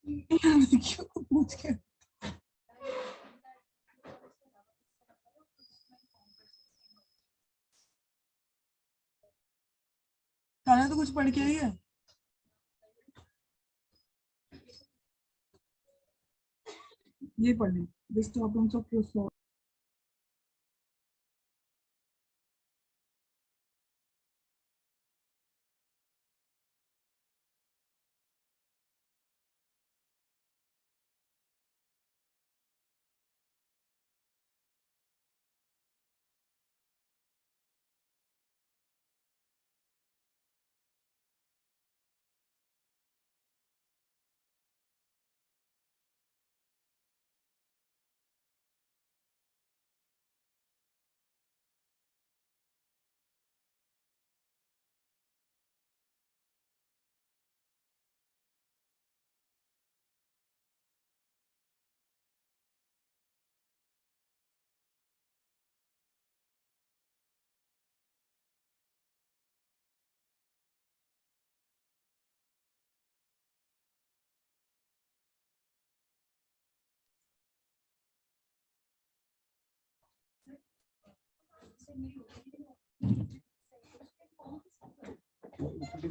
क्यों पूछ के खाना तो कुछ पढ़ के आई है। ये पढ़ ली डिस्टर्बेंस ऑफ प्रोसेस।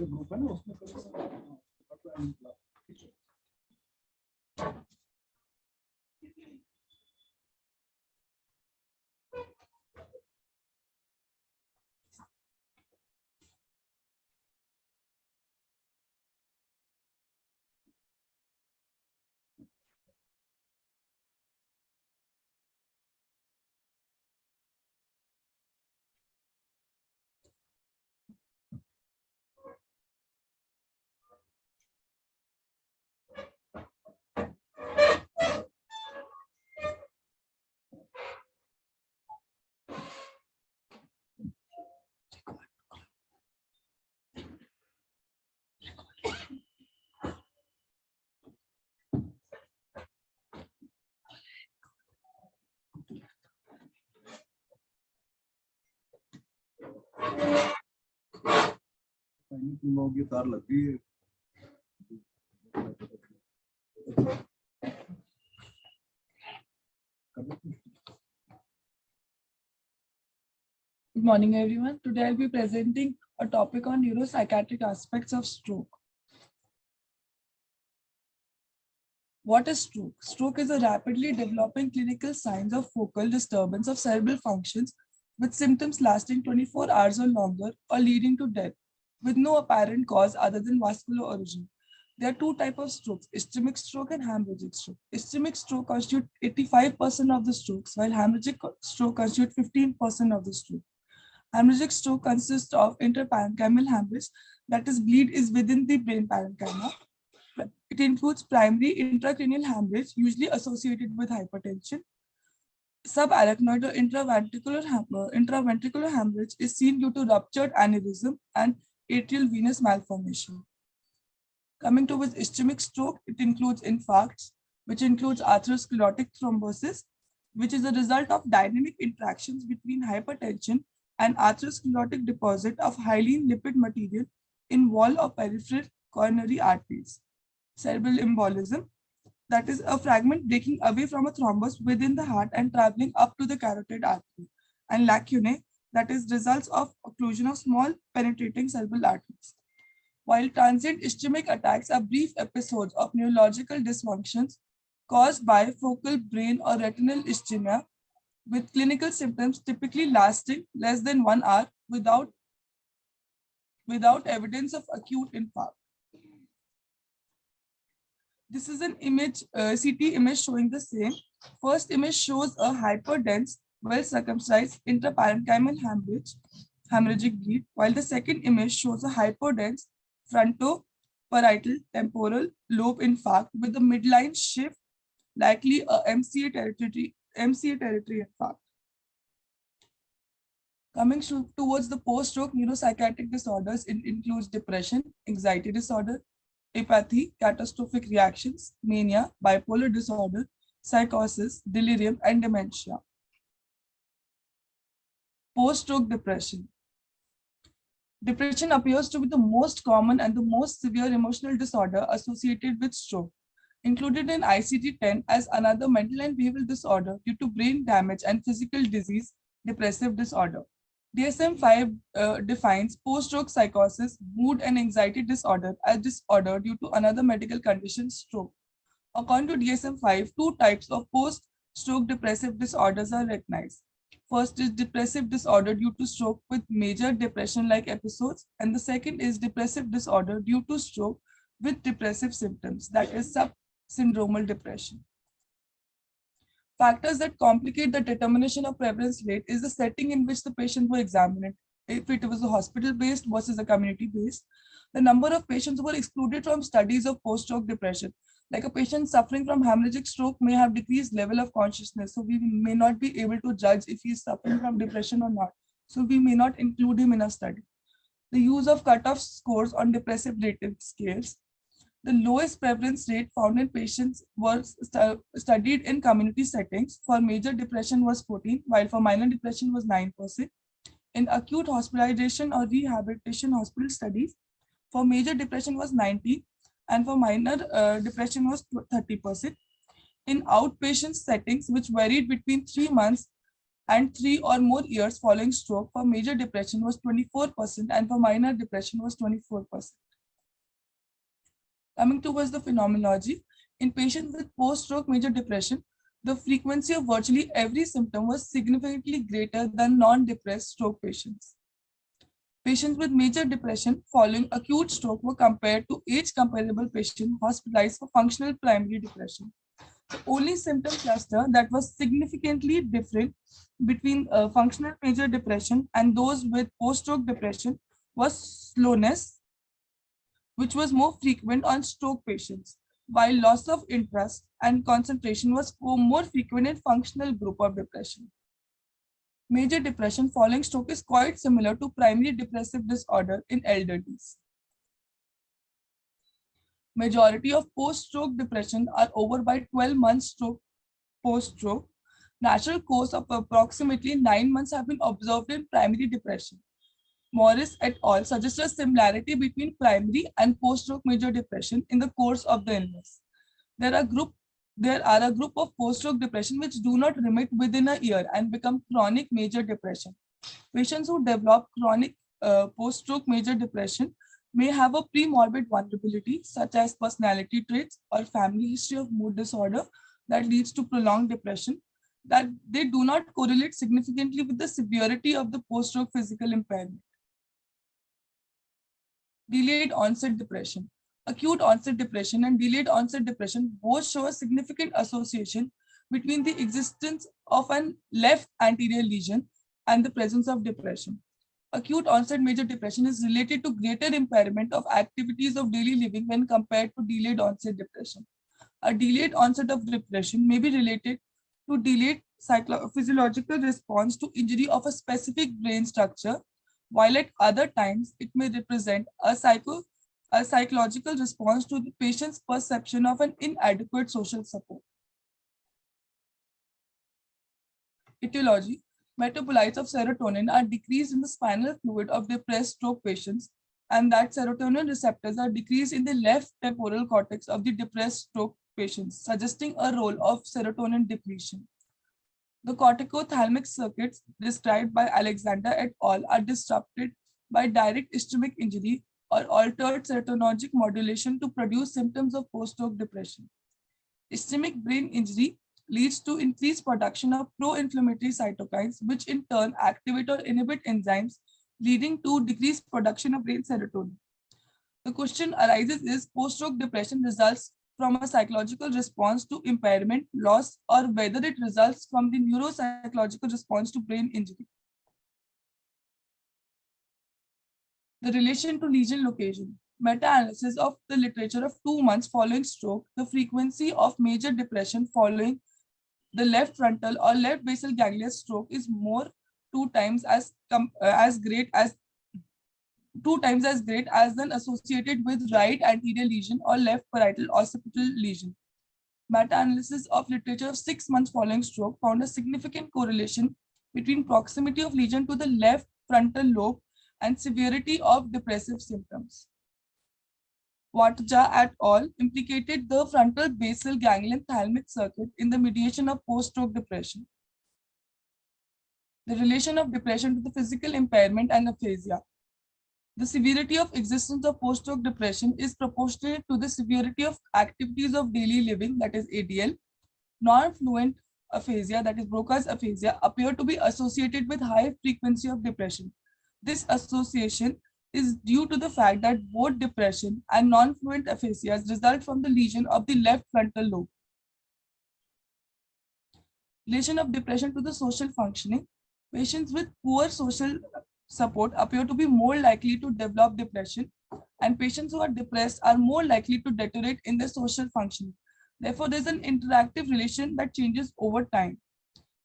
ग्रुप है ना उसमें की तार लग गई है। Good morning, everyone. Today I'll be presenting a topic on neuropsychiatric aspects of stroke. What is stroke? Stroke is a rapidly developing clinical signs of focal disturbance of cerebral functions with symptoms lasting 24 hours or longer or leading to death with no apparent cause other than vascular origin. There are two types of strokes, ischemic stroke and hemorrhagic stroke. Ischemic stroke constitute 85% of the strokes, while hemorrhagic stroke constitute 15% of the stroke. Hemorrhagic stroke consists of interparenchymal hemorrhage, that is, bleed is within the brain parenchyma. It includes primary intracranial hemorrhage, usually associated with hypertension. Subarachnoid or intraventricular hemorrhage is seen due to ruptured aneurysm and atrial venous malformation. Coming towards ischemic stroke, it includes infarcts, which includes atherosclerotic thrombosis, which is a result of dynamic interactions between hypertension and atherosclerotic deposit of hyaline lipid material in wall of peripheral coronary arteries. Cerebral embolism, that is a fragment breaking away from a thrombus within the heart and traveling up to the carotid artery. And lacunae, that is results of occlusion of small penetrating cerebral arteries. While transient ischemic attacks are brief episodes of neurological dysfunctions caused by focal brain or retinal ischemia, with clinical symptoms typically lasting less than 1 hour without evidence of acute infarct. This is an image, CT image showing the same. First image shows a hyperdense, well-circumcised intraparenchymal hemorrhagic bleed, while the second image shows a hyperdense frontoparietal temporal lobe infarct with a midline shift, likely a MCA territory infarct. Coming towards the post-stroke neuropsychiatric disorders, it includes depression, anxiety disorder, apathy, catastrophic reactions, mania, bipolar disorder, psychosis, delirium, and dementia. Post-stroke depression. Depression appears to be the most common and the most severe emotional disorder associated with stroke. included in ICD-10 as another mental and behavioral disorder due to brain damage and physical disease, depressive disorder. DSM-5 defines post-stroke psychosis, mood and anxiety disorder as disorder due to another medical condition, stroke. According to DSM-5, two types of post-stroke depressive disorders are recognized. First is depressive disorder due to stroke with major depression-like episodes, and the second is depressive disorder due to stroke with depressive symptoms, that is subsyndromal depression. Factors that complicate the determination of prevalence rate is the setting in which the patients were examined. If it was a hospital-based versus a community-based, the number of patients who were excluded from studies of post-stroke depression. Like a patient suffering from hemorrhagic stroke may have decreased level of consciousness, so we may not be able to judge if he is suffering from depression or not. So we may not include him in a study. The use of cutoff scores on depressive rating scales. The lowest prevalence rate found in patients was studied in community settings. For major depression was 14, while for minor depression was 9%. In acute hospitalization or rehabilitation hospital studies, for major depression was 19, and for minor depression was 30%. In outpatient settings, which varied between 3 months and 3 or more years following stroke, for major depression was 24%, and for minor depression was 24%. Coming towards the phenomenology, in patients with post-stroke major depression, the frequency of virtually every symptom was significantly greater than non-depressed stroke patients. Patients with major depression following acute stroke were compared to age-comparable patients hospitalized for functional primary depression. The only symptom cluster that was significantly different between functional major depression and those with post-stroke depression was slowness, which was more frequent on stroke patients, while loss of interest and concentration was more frequent in functional group of depression. Major depression following stroke is quite similar to primary depressive disorder in elderlies. Majority of post-stroke depression are over by 12 months stroke post-stroke. Natural course of approximately 9 months have been observed in primary depression. Morris et al. Suggests a similarity between primary and post-stroke major depression in the course of the illness. There are a group of post-stroke depression which do not remit within a year and become chronic major depression. Patients who develop chronic post-stroke major depression may have a pre-morbid vulnerability such as personality traits or family history of mood disorder that leads to prolonged depression, that they do not correlate significantly with the severity of the post-stroke physical impairment. Delayed onset depression. Acute onset depression and delayed onset depression both show a significant association between the existence of an left anterior lesion and the presence of depression. Acute onset major depression is related to greater impairment of activities of daily living when compared to delayed onset depression. A delayed onset of depression may be related to delayed physiological response to injury of a specific brain structure, while at other times it may represent a psychological response to the patient's perception of an inadequate social support. Etiology. Metabolites of serotonin are decreased in the spinal fluid of depressed stroke patients, and that serotonin receptors are decreased in the left temporal cortex of the depressed stroke patients, suggesting a role of serotonin depletion. The corticothalamic circuits described by Alexander et al. Are disrupted by direct ischemic injury or altered serotonergic modulation to produce symptoms of post-stroke depression. Ischemic brain injury leads to increased production of pro-inflammatory cytokines, which in turn activate or inhibit enzymes, leading to decreased production of brain serotonin. The question arises, is post-stroke depression results from a psychological response to impairment, loss, or whether it results from the neuropsychological response to brain injury. The relation to lesion location. Meta-analysis of the literature of 2 months following stroke, the frequency of major depression following the left frontal or left basal ganglia stroke is more 2 times as great as than associated with right anterior lesion or left parietal occipital lesion. Meta-analysis of literature of 6 months following stroke found a significant correlation between proximity of lesion to the left frontal lobe and severity of depressive symptoms. Watja et al. Implicated the frontal basal ganglion thalamic circuit in the mediation of post-stroke depression. The relation of depression to the physical impairment and aphasia. The severity of existence of post-stroke depression is proportionate to the severity of activities of daily living, that is ADL. Non-fluent aphasia, that is Broca's aphasia, appear to be associated with high frequency of depression. This association is due to the fact that both depression and non-fluent aphasias result from the lesion of the left frontal lobe. Relation of depression to the social functioning. Patients with poor social support appear to be more likely to develop depression, and patients who are depressed are more likely to deteriorate in their social functioning. Therefore, there's an interactive relation that changes over time.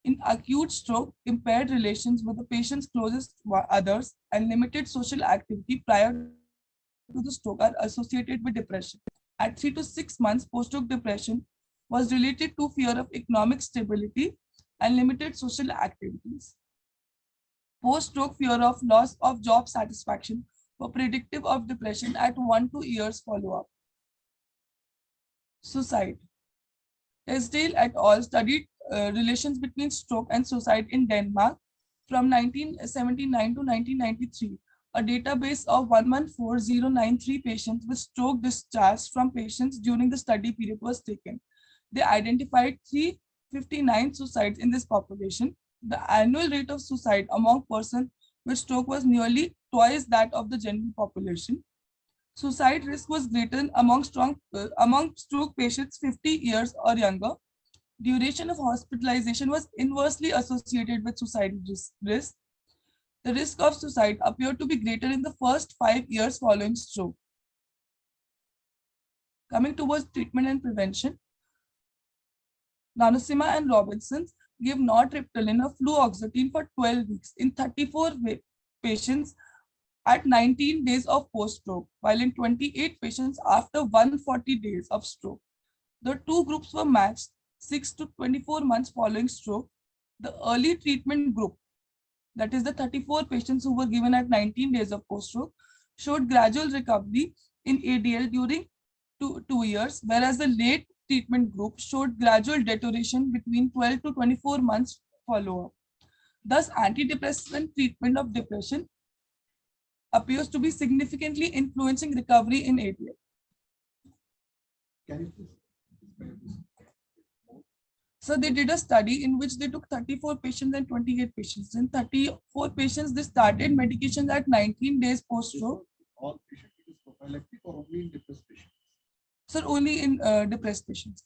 In acute stroke, impaired relations with the patient's closest others and limited social activity prior to the stroke are associated with depression. At 3 to 6 months, post-stroke depression was related to fear of economic stability and limited social activities. Post-stroke fear of loss of job satisfaction were predictive of depression at 1 to 2 years follow-up. Suicide. Esdale et al. Studied relations between stroke and suicide in Denmark from 1979 to 1993. A database of 114,093 patients with stroke discharged from patients during the study period was taken. They identified 359 suicides in this population. The annual rate of suicide among persons with stroke was nearly twice that of the general population. Suicide risk was greater among stroke patients 50 years or younger. Duration of hospitalization was inversely associated with suicide risk. The risk of suicide appeared to be greater in the first 5 years following stroke. Coming towards treatment and prevention, Nanosima and Robinsons give nortriptyline or fluoxetine for 12 weeks in 34 patients at 19 days of post-stroke, while in 28 patients after 140 days of stroke. The two groups were matched 6 to 24 months following stroke. The early treatment group, that is the 34 patients who were given at 19 days of post-stroke, showed gradual recovery in ADL during 2 years, whereas the late treatment group showed gradual deterioration between 12 to 24 months follow-up. Thus, antidepressant treatment of depression appears to be significantly influencing recovery in ADL. So they did a study in which they took 34 patients and 28 patients. In 34 patients, they started medications at 19 days post-stroke. All patients is prophylactic or only in depressed patients? Sir, only in depressed patients.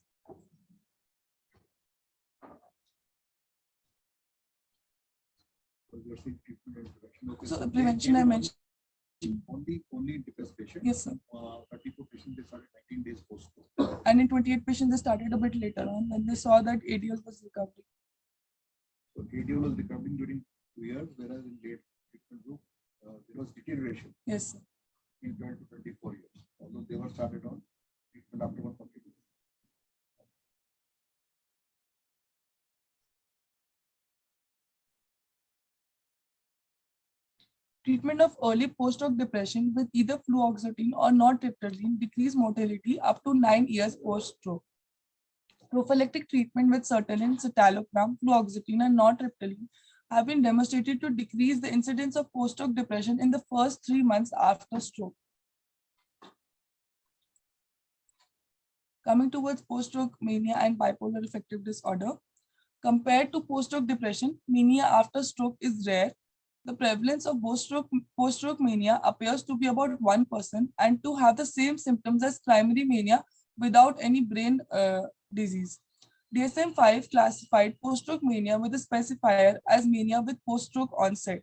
So you're saying treatment and prevention. Okay, so prevention I mentioned. Only in depressed patients? Yes, sir. 34 patients, they started 19 days post-stroke. And in 28 patients, they started a bit later on when they saw that ADL was recovering. So ADL was recovering during 2 years, whereas in late treatment group, there was deterioration. Yes, sir. In 12 to 24 years, although they were started on treatment after 140 days. Treatment of early post-stroke depression with either fluoxetine or nortriptyline decreased mortality up to 9 years post-stroke. Prophylactic treatment with sertraline, citalopram, fluoxetine, and nortriptyline have been demonstrated to decrease the incidence of post-stroke depression in the first 3 months after stroke. Coming towards post-stroke mania and bipolar affective disorder, compared to post-stroke depression, mania after stroke is rare. The prevalence of post-stroke mania appears to be about 1% and to have the same symptoms as primary mania without any brain disease. DSM-5 classified post-stroke mania with a specifier as mania with post-stroke onset.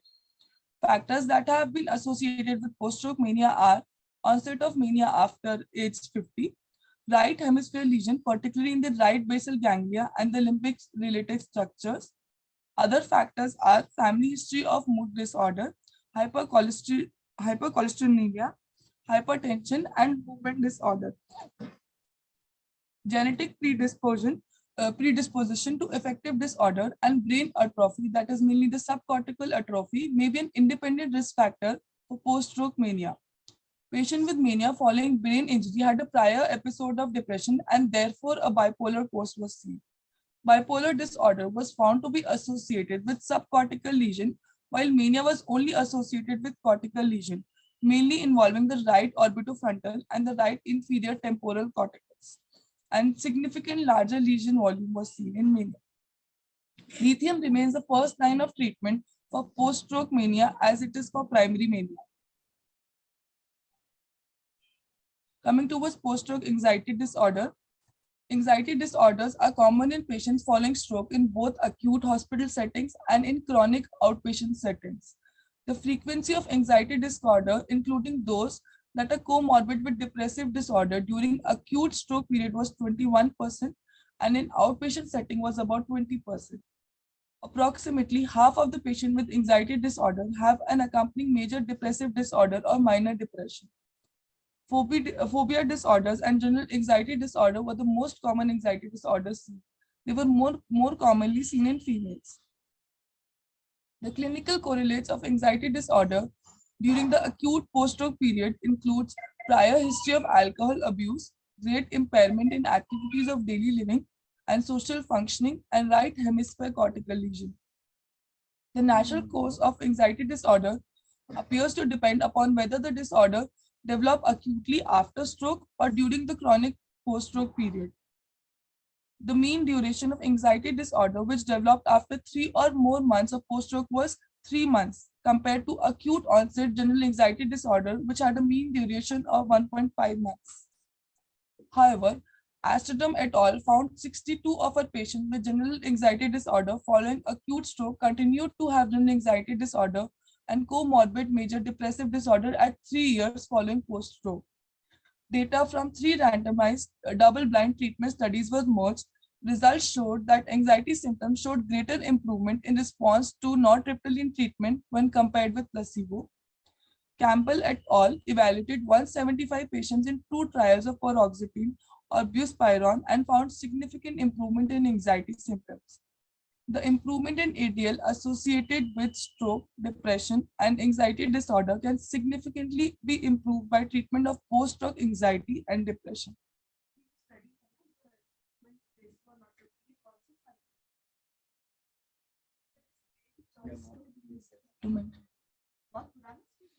Factors that have been associated with post-stroke mania are onset of mania after age 50, right hemisphere lesion, particularly in the right basal ganglia and the limbic-related structures. Other factors are family history of mood disorder, hypercholesterolemia, hypertension, and movement disorder. Genetic predisposition to affective disorder and brain atrophy, that is mainly the subcortical atrophy, may be an independent risk factor for post-stroke mania. Patient with mania following brain injury had a prior episode of depression and therefore a bipolar course was seen. Bipolar disorder was found to be associated with subcortical lesion, while mania was only associated with cortical lesion, mainly involving the right orbitofrontal and the right inferior temporal cortex. And significant larger lesion volume was seen in mania. Lithium remains the first line of treatment for post-stroke mania as it is for primary mania. Coming towards post-stroke anxiety disorder, anxiety disorders are common in patients following stroke in both acute hospital settings and in chronic outpatient settings. The frequency of anxiety disorder, including those that are comorbid with depressive disorder during acute stroke period was 21% and in outpatient setting was about 20%. Approximately half of the patients with anxiety disorder have an accompanying major depressive disorder or minor depression. Phobia disorders and general anxiety disorder were the most common anxiety disorders seen. They were more commonly seen in females. The clinical correlates of anxiety disorder during the acute post-stroke period includes prior history of alcohol abuse, great impairment in activities of daily living and social functioning, and right hemisphere cortical lesion. The natural course of anxiety disorder appears to depend upon whether the disorder develop acutely after stroke or during the chronic post-stroke period. The mean duration of anxiety disorder which developed after 3 or more months of post-stroke was 3 months compared to acute onset general anxiety disorder which had a mean duration of 1.5 months. However, Astrodome et al. Found 62 of our patients with general anxiety disorder following acute stroke continued to have general anxiety disorder and comorbid major depressive disorder at 3 years following post-stroke. Data from 3 randomized double-blind treatment studies was merged. Results showed that anxiety symptoms showed greater improvement in response to nortriptyline treatment when compared with placebo. Campbell et al. Evaluated 175 patients in 2 trials of paroxetine or buspirone and found significant improvement in anxiety symptoms. The improvement in ADL associated with stroke, depression, and anxiety disorder can significantly be improved by treatment of post-stroke anxiety and depression.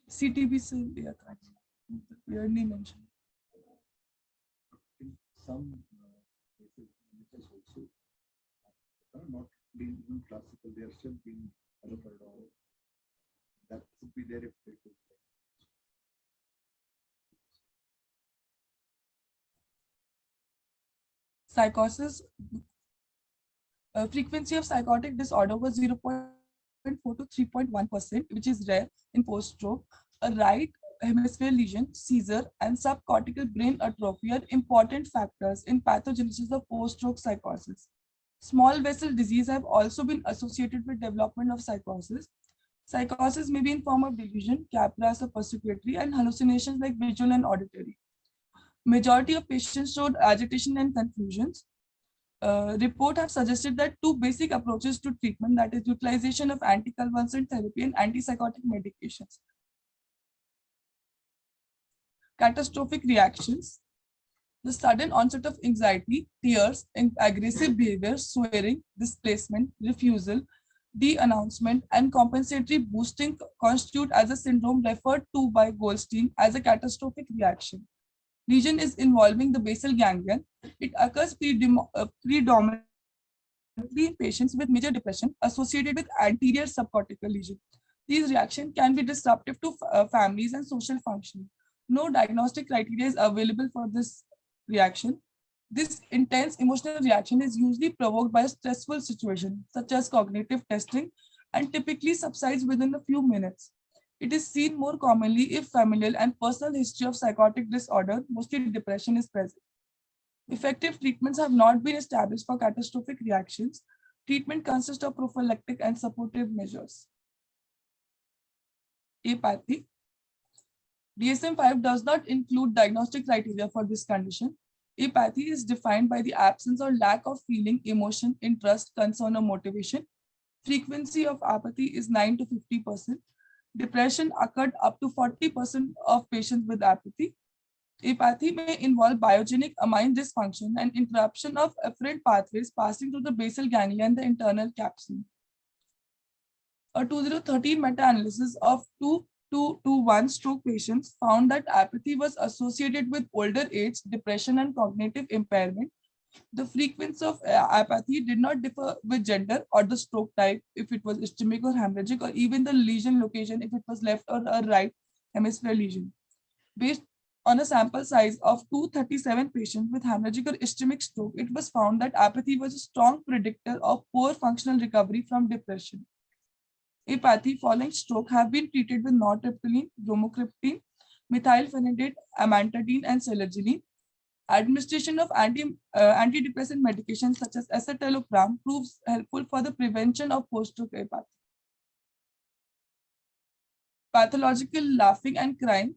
CTB से लिया था, clearly mentioned. In some cases, images also are not being even classical, they are still being allocated. That should be there if they could. Psychosis, frequency of psychotic disorder was 0.4 to 3.1%, which is rare in post-stroke. A right hemisphere lesion, seizure, and subcortical brain atrophy are important factors in pathogenesis of post-stroke psychosis. Small vessel disease have also been associated with development of psychosis. Psychosis may be in form of delusion, capras or persecutory, and hallucinations like visual and auditory. Majority of patients showed agitation and confusions. Report have suggested that 2 basic approaches to treatment, that is utilization of anticonvulsant therapy and antipsychotic medications. Catastrophic reactions. The sudden onset of anxiety, tears, and aggressive behavior, swearing, displacement, refusal, de-announcement, and compensatory boosting constitute as a syndrome referred to by Goldstein as a catastrophic reaction. Lesion is involving the basal ganglion. It occurs predominantly in patients with major depression associated with anterior subcortical lesion. These reactions can be disruptive to families and social functioning. No diagnostic criteria is available for this reaction. This intense emotional reaction is usually provoked by a stressful situation, such as cognitive testing, and typically subsides within a few minutes. It is seen more commonly if familial and personal history of psychotic disorder, mostly depression, is present. Effective treatments have not been established for catastrophic reactions. Treatment consists of prophylactic and supportive measures. Apathy. DSM-5 does not include diagnostic criteria for this condition. Apathy is defined by the absence or lack of feeling, emotion, interest, concern, or motivation. Frequency of apathy is 9 to 50%. Depression occurred up to 40% of patients with apathy. Apathy may involve biogenic amine dysfunction and interruption of afferent pathways passing through the basal ganglia and the internal capsule. A 2013 meta-analysis of 221 stroke patients found that apathy was associated with older age, depression, and cognitive impairment. The frequency of apathy did not differ with gender or the stroke type, if it was ischemic or hemorrhagic, or even the lesion location, if it was left or a right hemisphere lesion. Based on a sample size of 237 patients with hemorrhagic or ischemic stroke, it was found that apathy was a strong predictor of poor functional recovery from depression. Apathy following stroke have been treated with nortriptyline, bromocriptine, methylphenidate, amantadine, and selaginine. Administration of antidepressant medications such as escitalopram proves helpful for the prevention of post-stroke apathy. Pathological laughing and crying.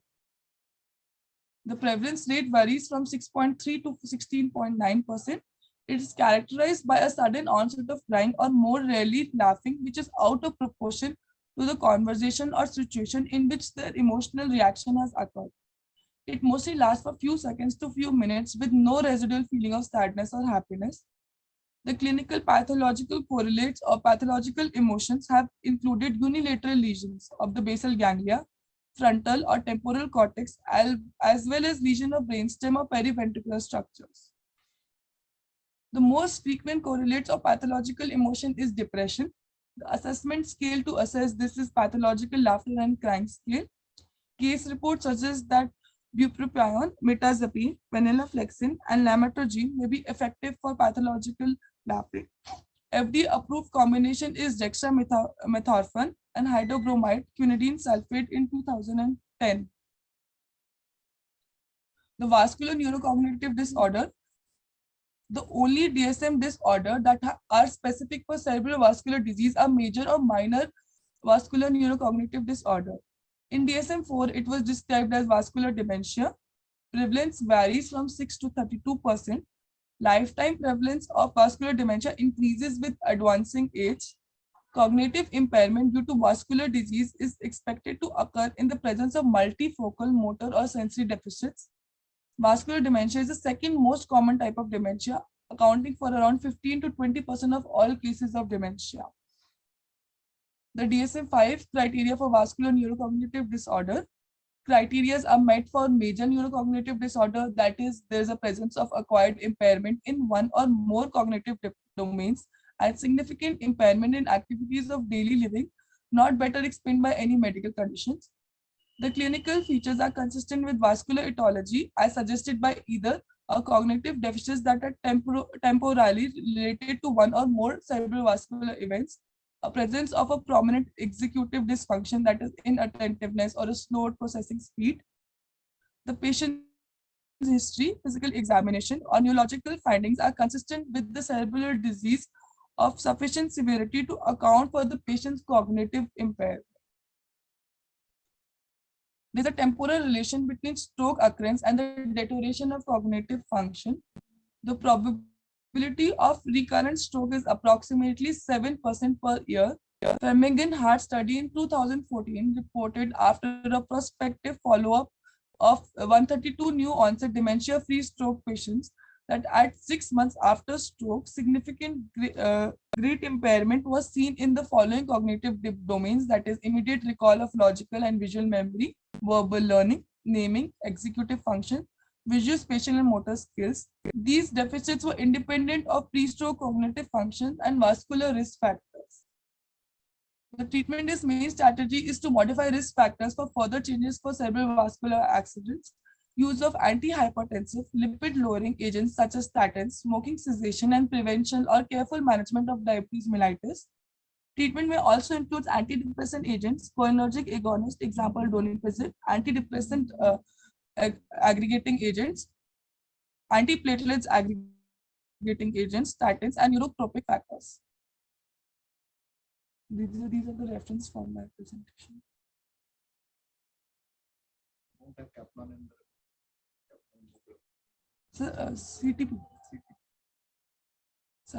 The prevalence rate varies from 6.3 to 16.9%. It is characterized by a sudden onset of crying or more rarely laughing, which is out of proportion to the conversation or situation in which the emotional reaction has occurred. It mostly lasts for a few seconds to few minutes with no residual feeling of sadness or happiness. The clinical pathological correlates or pathological emotions have included unilateral lesions of the basal ganglia, frontal or temporal cortex, as well as lesion of brainstem or periventricular structures. The most frequent correlates of pathological emotion is depression. The assessment scale to assess this is pathological laughter and crying scale. Case reports suggest that bupropion, mirtazapine, venlafaxine, and lamotrigine may be effective for pathological laughing. FDA-approved combination is dextromethorphan and hydrobromide quinidine sulfate in 2010. The vascular neurocognitive disorder, the only DSM disorder that are specific for cerebral vascular disease are major or minor vascular neurocognitive disorder. In DSM-4, it was described as vascular dementia. Prevalence varies from 6 to 32%. Lifetime prevalence of vascular dementia increases with advancing age. Cognitive impairment due to vascular disease is expected to occur in the presence of multifocal motor or sensory deficits. Vascular dementia is the second most common type of dementia, accounting for around 15 to 20% of all cases of dementia. The DSM-5 criteria for vascular neurocognitive disorder. Criteria are met for major neurocognitive disorder, that is, there is a presence of acquired impairment in one or more cognitive domains and significant impairment in activities of daily living, not better explained by any medical conditions. The clinical features are consistent with vascular etiology as suggested by either a cognitive deficits that are temporally related to one or more cerebral vascular events, a presence of a prominent executive dysfunction, that is inattentiveness or a slowed processing speed. The patient's history, physical examination, or neurological findings are consistent with the cerebral disease of sufficient severity to account for the patient's cognitive impairment. There's a temporal relation between stroke occurrence and the deterioration of cognitive function. The probability of recurrent stroke is approximately 7% per year. Framingham Heart Study in 2014 reported after a prospective follow-up of 132 new onset dementia-free stroke patients that at 6 months after stroke, significant great impairment was seen in the following cognitive domains, that is immediate recall of logical and visual memory, verbal learning, naming, executive function, visual, spatial, and motor skills. These deficits were independent of pre-stroke cognitive function and vascular risk factors. The treatment's main strategy is to modify risk factors for further changes for cerebral vascular accidents. Use of antihypertensive, lipid-lowering agents such as statins, smoking cessation, and prevention or careful management of diabetes mellitus. Treatment may also include antidepressant agents, cholinergic agonist, example donepezil, antidepressant aggregating agents, antiplatelets aggregating agents, statins, and neurotropic factors. These are the reference for my presentation. Kaplan and So, CTP. So,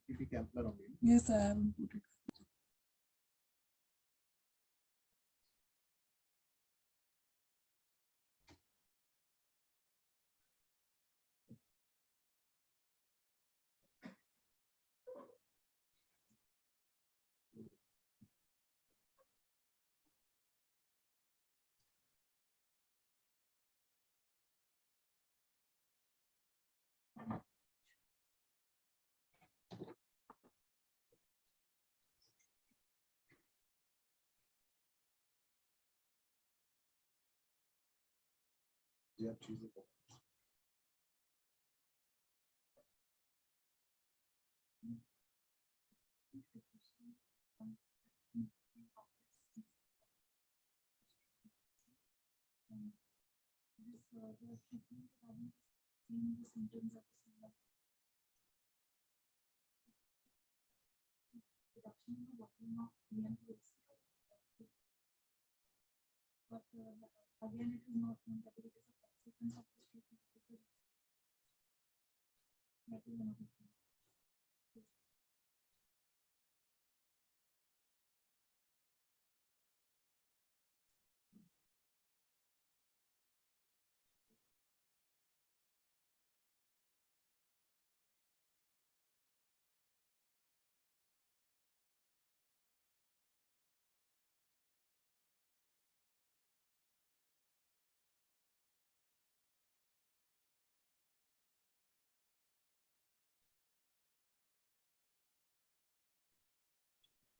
CTP Kaplan only. yes, I haven't put it. they are choosing. The treatment having seen the symptoms of the reduction in the volume of EMPs. But again, it is not known whether it is a consequence of this treatment. That is another thing.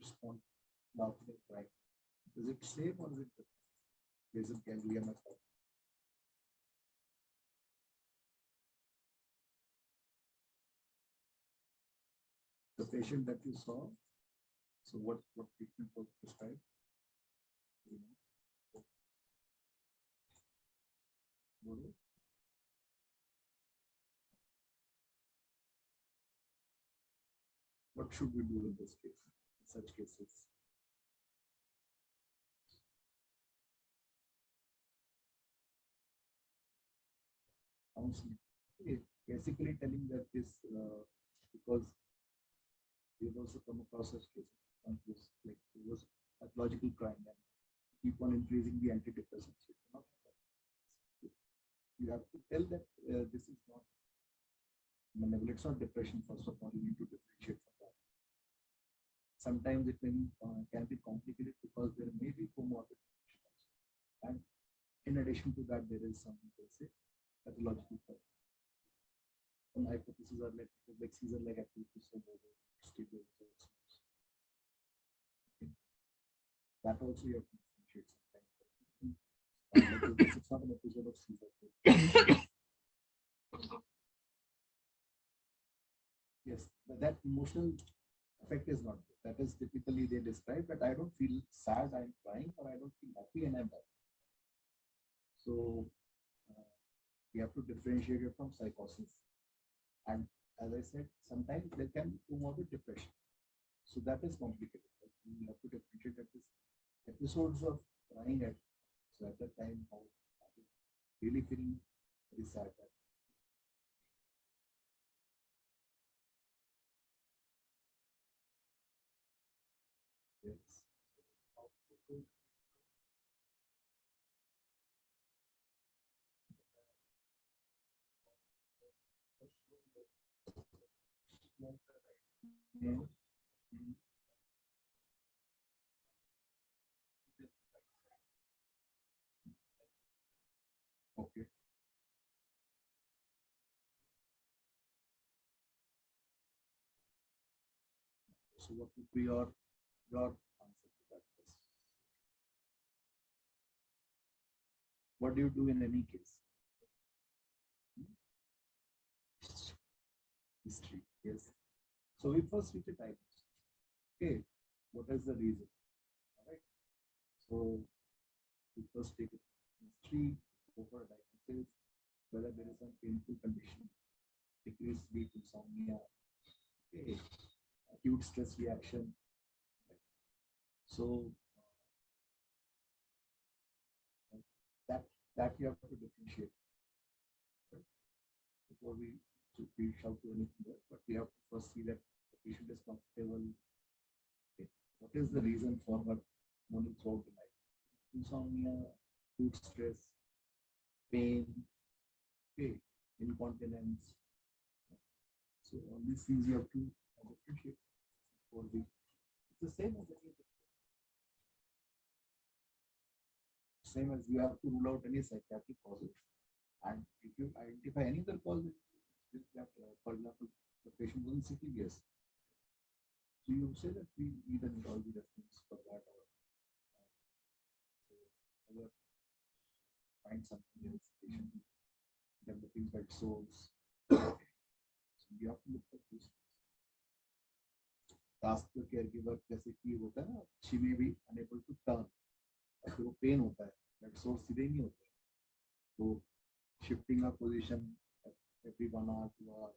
Respond laughing and crying. Is it same or is it different? Basal ganglia method. The patient that you saw, so what treatment was prescribed? You know? What should we do in this case, in such cases? Counseling. Basically telling that this, because we have also come across such cases, like it was pathological crime and keep on increasing the antidepressants. You have to tell that this is not, it's not depression, first of all, you need to differentiate from that. Sometimes it can be complicated because there may be comorbid conditions. And in addition to that, there is some, let's say, pathological problem. Some hypotheses are like seizure-like activity, so that also you have to differentiate sometimes. It's not an episode of seizure. Yes, but that emotional effect is not good. That is typically they describe that I don't feel sad, I'm crying, or I don't feel happy and I'm happy. So we have to differentiate it from psychosis. And as I said, sometimes there can be comorbid depression. So that is complicated. We have to differentiate that this episodes of crying at, so at that time, how really feeling very sad. Yes. Mm. Mm. Okay. So what would be your answer to that question? What do you do in any case? History. Yes. So we first reach a diagnosis. Okay. What is the reason? All right. So we first take a history, go for a diagnosis, whether there is some painful condition, decreased sleep, insomnia, okay, acute stress reaction. So that you have to differentiate, right? Before we reach out to anything else, but we have to first see that the patient is comfortable. Okay. What is the reason for her moaning throughout the night? Insomnia, acute stress, pain, okay, incontinence. So all these things you have to differentiate for the. It's the same as any other. Same as you have to rule out any psychiatric causes, and if you identify any other cause, for example, the patient wasn't sitting, yes. So you say that we need a neurology reference for that, or find something else patient developing bed sores. So you have to look at this. Ask the caregiver जैसे कि होता है ना, she may be unable to turn, तो वो pen होता है, bed sores सीधे नहीं होते, तो shifting a position every 1 hour, 2 hour,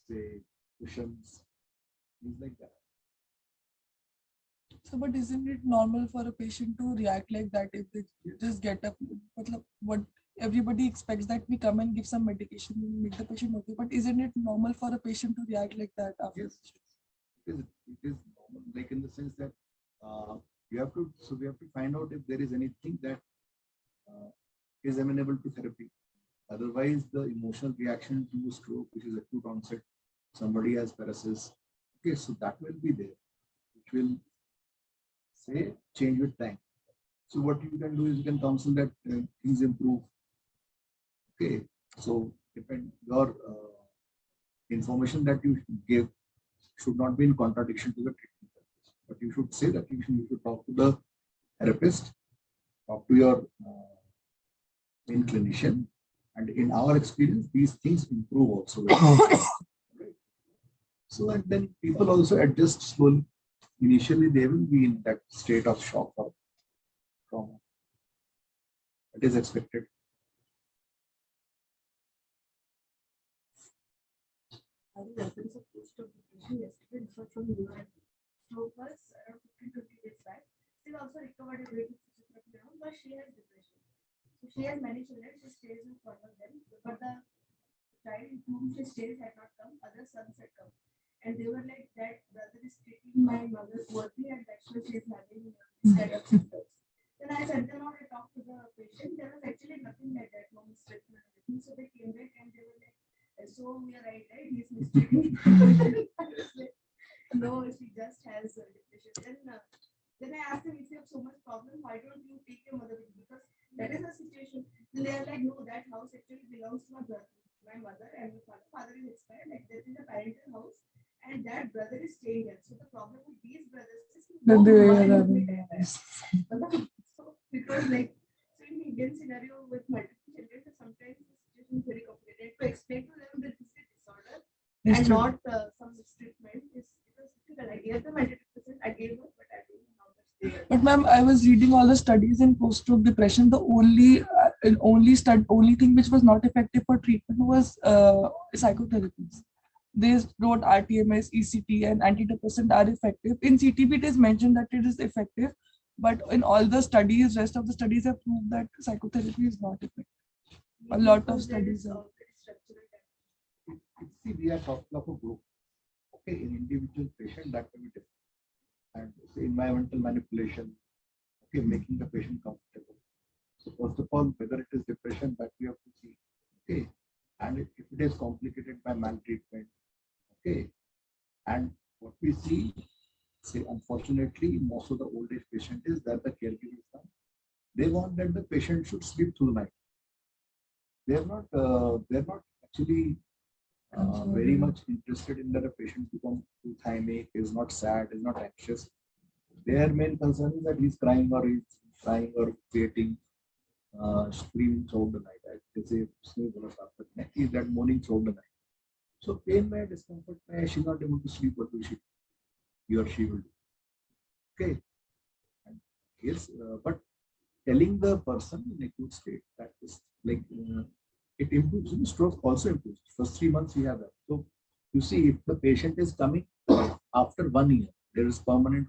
say cushions, things like that. So, but isn't it normal for a patient to react like that if they just get up? What everybody expects that we come and give some medication and make the patient okay. But isn't it normal for a patient to react like that after? Yes, it is normal, like in the sense that we have to find out if there is anything that is amenable to therapy. Otherwise, the emotional reaction to stroke, which is acute onset, somebody has paralysis. Okay, so that will be there, which will say change with time. So what you can do is you can counsel that things improve. Okay, so depend your information that you give should not be in contradiction to the treatment therapist, but you should say that you should talk to the therapist, talk to your main clinician, and in our experience, these things improve also. So and then people also adjust slowly. Initially, they will be in that state of shock or trauma. It is expected. I think reference of post-op depression yesterday differed from you and so was around 15-20 days back. Still also recovered a great physiotherapy now, but she has depression. So she has many children, she stays with one of them, but the child whom she stays had not come, other sons had come. And they were like, that brother is treating my mother poorly and that's why she is having this kind of symptoms. Then I sent them out, I talked to the patient, there was actually nothing like that, no mistake and everything. So they came back and they were like, so we are right, he's mistaken. I was like, no, she just has depression. Then I asked them, if you have so much problem, why don't you take your mother with you? Because that is the situation. Then they are like, no, that house actually belongs to my brother, my mother and my father. Father is expired, like that is a parental house, and that brother is staying there. So the problem with these brothers is That they why are would we take that? So because like so in the Indian scenario with multiple children, sometimes the situation is very complicated. To explain to them that this is disorder Yes, and true. not some treatment is difficult. I gave them antidepressant, I gave her, but I don't know how much they are. But ma'am, I was reading all the studies in post-stroke depression. The only thing which was not effective for treatment was psychotherapies. They wrote RTMS, ECT, and antidepressant are effective. In CTB, it is mentioned that it is effective, but in all the studies, rest of the studies have proved that psychotherapy is not effective. A lot of Because there is studies are. structural damage. See, we are talking of a group. Okay, in individual patient that will be different. And say environmental manipulation, okay, making the patient comfortable. So first of all, whether it is depression, that we have to see. Okay, and if it is complicated by maltreatment, okay, and what we see, say unfortunately, most of the old age patient is that the caregivers come. They want that the patient should sleep through the night. They're not actually very much interested in that a patient become thymic, is not sad, is not anxious. Their main concern is that he's crying or creating screaming throughout the night. They say is that moaning throughout the night. So pain may discomfort may she's not able to sleep, what will she? He or she will do. Okay. And yes, but telling the person in acute state that is like it improves. Stroke also improves. First 3 months we have that. So you see, if the patient is coming after 1 year, there is permanent,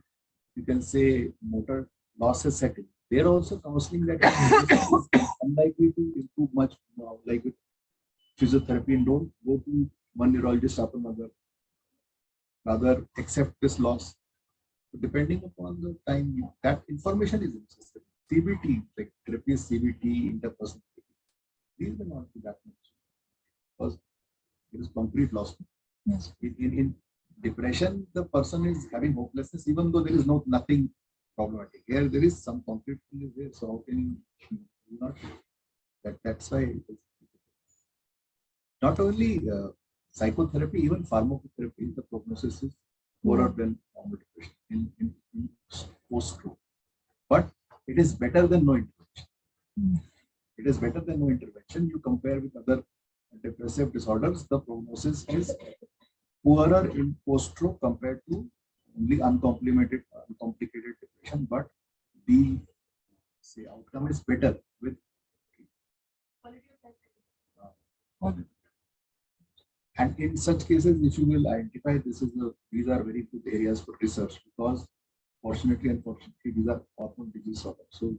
you can say motor loss is setting. They're also counseling that is unlikely to improve much like with physiotherapy, and don't go to one neurologist after another. Rather accept this loss. So depending upon the time, that information is necessary. CBT, like therapy, CBT, interpersonal. These may not be that much because there is complete loss. Yes. In depression, the person is having hopelessness, even though there is nothing problematic. Here, there is some concrete thing is there. So how can you not? That's why it is not only psychotherapy, even pharmacotherapy. The prognosis is poorer than normal depression in post-stroke, but it is better than no intervention. It is better than no intervention. You compare with other depressive disorders, the prognosis is poorer in post-stroke compared to only uncomplicated depression, but the outcome is better with and in such cases, if you will identify these are very good areas for research because fortunately, unfortunately, these are orphan disease disorders. So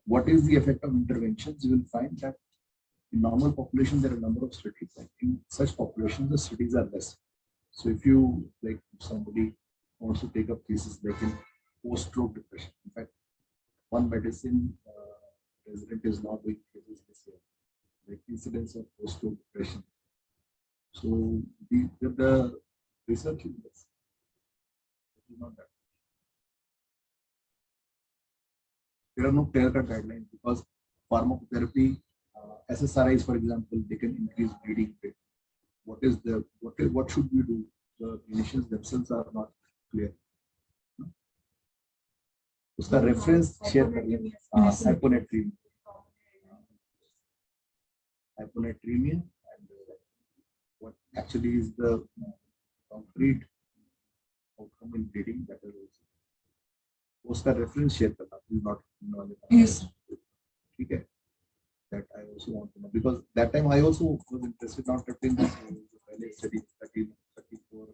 what is the effect of interventions? You will find that in normal population, there are a number of studies. And in such populations, the studies are less. So if you like somebody wants to take up cases like in post-stroke depression, in fact, one medicine resident is not doing cases this year, like incidence of post-stroke depression. So the research is less. Not that. There are no clear-cut guidelines because pharmacotherapy, SSRIs, for example, they can increase bleeding rate. What should we do? The clinicians themselves are not clear. उसका reference share कर लें. Hyponatremia and what actually is the concrete outcome in bleeding, that is also उसका reference share करना is not knowledge. Yes. Okay. That I also want to know because that time I also was interested not in the study 34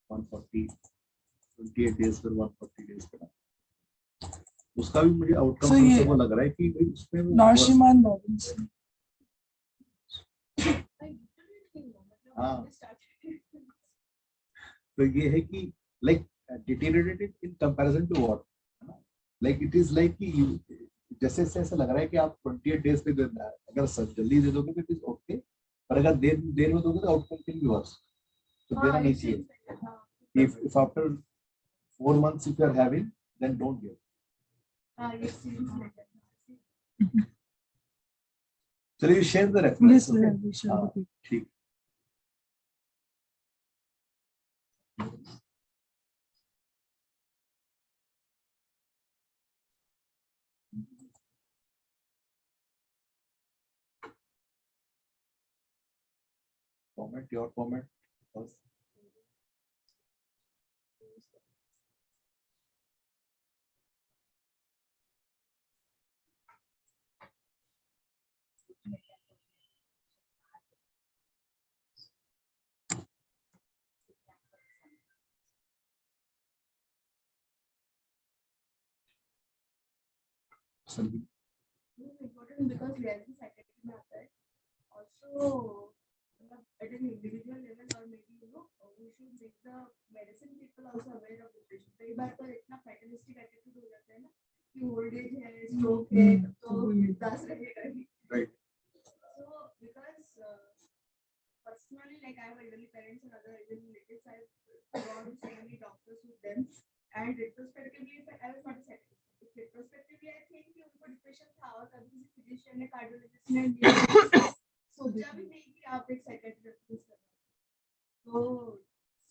140 28 days for 140 days का उसका भी मुझे outcome से वो लग रहा है कि भाई उसमें नौशिमान लॉरेंस हाँ तो ये है कि like deteriorated in comparison to what है ना like it is like कि you जैसे ऐसा लग रहा है कि आप 28 डेज पे देना है अगर जल्दी दे दोगे तो इट इज ओके पर अगर देर में दोगे तो आउटकम कैन बी वर्स तो देना नहीं चाहिए if after 4 months if you are having then don't give चलिए शेयर द रेफरेंस ठीक comment your comment first. Important because reality psychiatry में आता है also at an individual level or maybe we should make the medicine people also aware of the patient. कई बार तो इतना fatalistic attitude हो जाता है ना कि old age है stroke है तो दास रहेगा ही. Right. So because personally like I have elderly parents and other elderly relatives, I have gone to so many doctors with them and retrospectively I was not a psychiatrist. Retrospectively I think कि उनको depression था और कभी किसी physician ने cardiologist ने सोचा भी नहीं कि आप एक साइकियाट्रिस्ट करना तो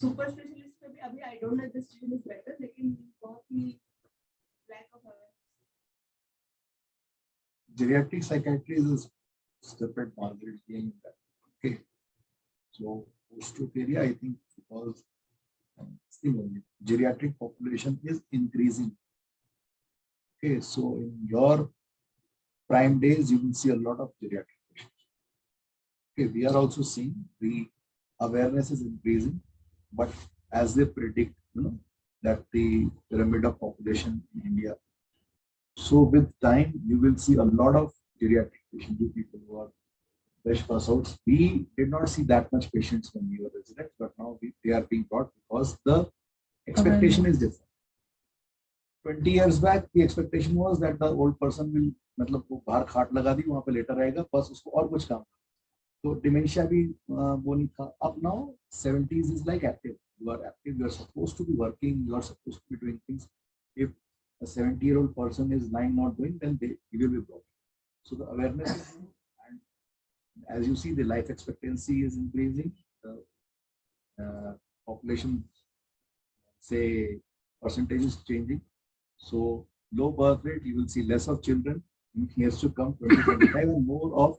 सुपर स्पेशलिस्ट पे भी अभी I don't know this decision is better लेकिन बहुत ही lack of awareness Geriatric psychiatry is a separate market game. Okay, so post-stroke area I think because geriatric population is increasing. Okay, so in your prime days you will see a lot of geriatric patients. Okay, we are also seeing the awareness is increasing, but as they predict, that the pyramid of population in India. So with time, you will see a lot of geriatric patients, you people who are fresh pass outs. We did not see that much patients when we were residents, but now they are being brought because the expectation is different. 20 years back, the expectation was that the old person will, मतलब वो बाहर खाट लगा दी वहाँ पे letter रहेगा बस उसको और कुछ काम तो डिमेंशिया भी वो नहीं था. अब now 70s is like active. You are active. You are supposed to be working. You are supposed to be doing things. If a 70-year-old person is lying not doing, then he will be broken. So the awareness is new, and as you see, the life expectancy is increasing. The population, say, percentage is changing. So low birth rate, you will see less of children. in years to come, 2025, and more of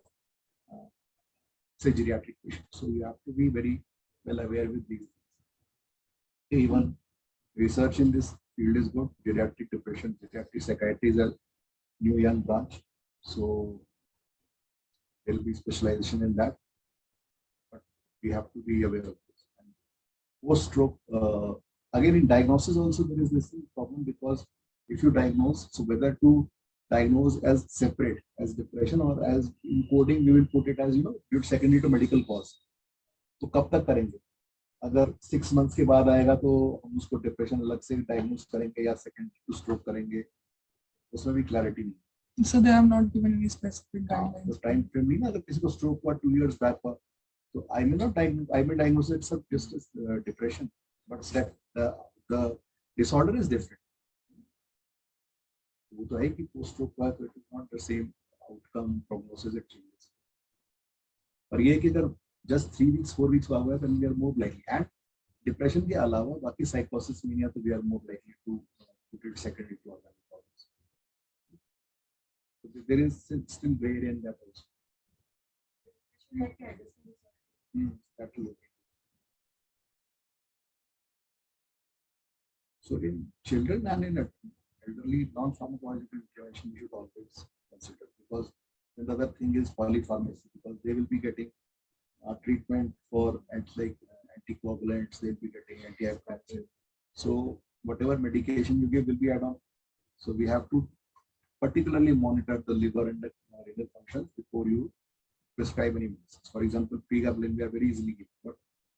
say geriatric patients. So you have to be very well aware with these things. Even research in this field is good. Geriatric depression, geriatric psychiatry is a new young branch. So there will be specialization in that. But we have to be aware of this. And post-stroke, again in diagnosis also there is this problem, because if you diagnose, so whether to diagnose as separate as depression or as in coding we will put it as due secondary to medical cause. तो कब तक करेंगे? अगर 6 months के बाद आएगा तो हम उसको डिप्रेशन अलग से डायग्नोज करेंगे या सेकंड टू स्ट्रोक करेंगे, उसमें भी क्लैरिटी नहीं. So they have not given any specific guidelines. तो टाइम फ्रेम नहीं ना, अगर किसी को स्ट्रोक हुआ 2 years बैक हुआ तो I may diagnose it just as depression, but the disorder is different. वो तो है कि पोस्ट स्ट्रोक हुआ तो it is not the same outcome prognosis it changes. पर ये कि अगर जस्ट 3 weeks 4 weeks हुआ है, then we are more likely. And depression के अलावा बाकी साइकोसिस में या तो we are more likely to put it secondary to other problems. So there is still gray area in that also. That is okay. So in children and in elderly, non-pharmacological intervention we should always consider, because the other thing is polypharmacy, because they will be getting treatment for anticoagulants, they'll be getting antihypertensive. So whatever medication you give will be add-on. So we have to particularly monitor the liver and the renal functions before you prescribe any medicines. For example, pregabalin we are very easily given, but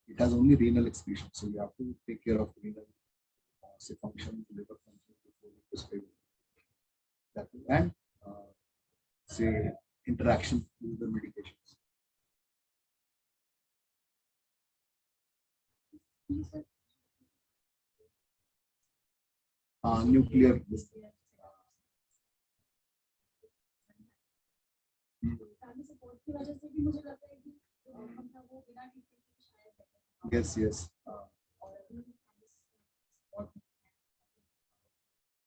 it has only renal excretion. So you have to take care of renal function, liver function before you prescribe that. And say interaction with the medications. Nuclear. Yes.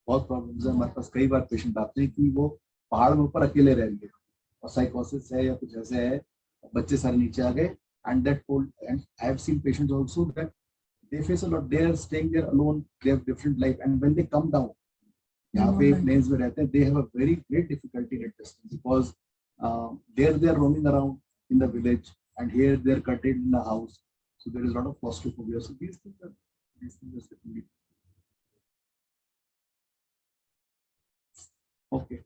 बहुत problems है हमारे पास. कई बार patient आते हैं कि वो पहाड़ में ऊपर अकेले रह गए और साइकोसिस है या कुछ ऐसे है, बच्चे सारे नीचे आ गए. And that and I have seen patients also that they face a lot. They are staying there alone. They have different life, and when they come down, यहाँ पे plains में रहते हैं, they have a very great difficulty in adjusting, because there they are roaming around in the village, and here they are contained in the house. So there is a lot of claustrophobia. So these things are certainly okay.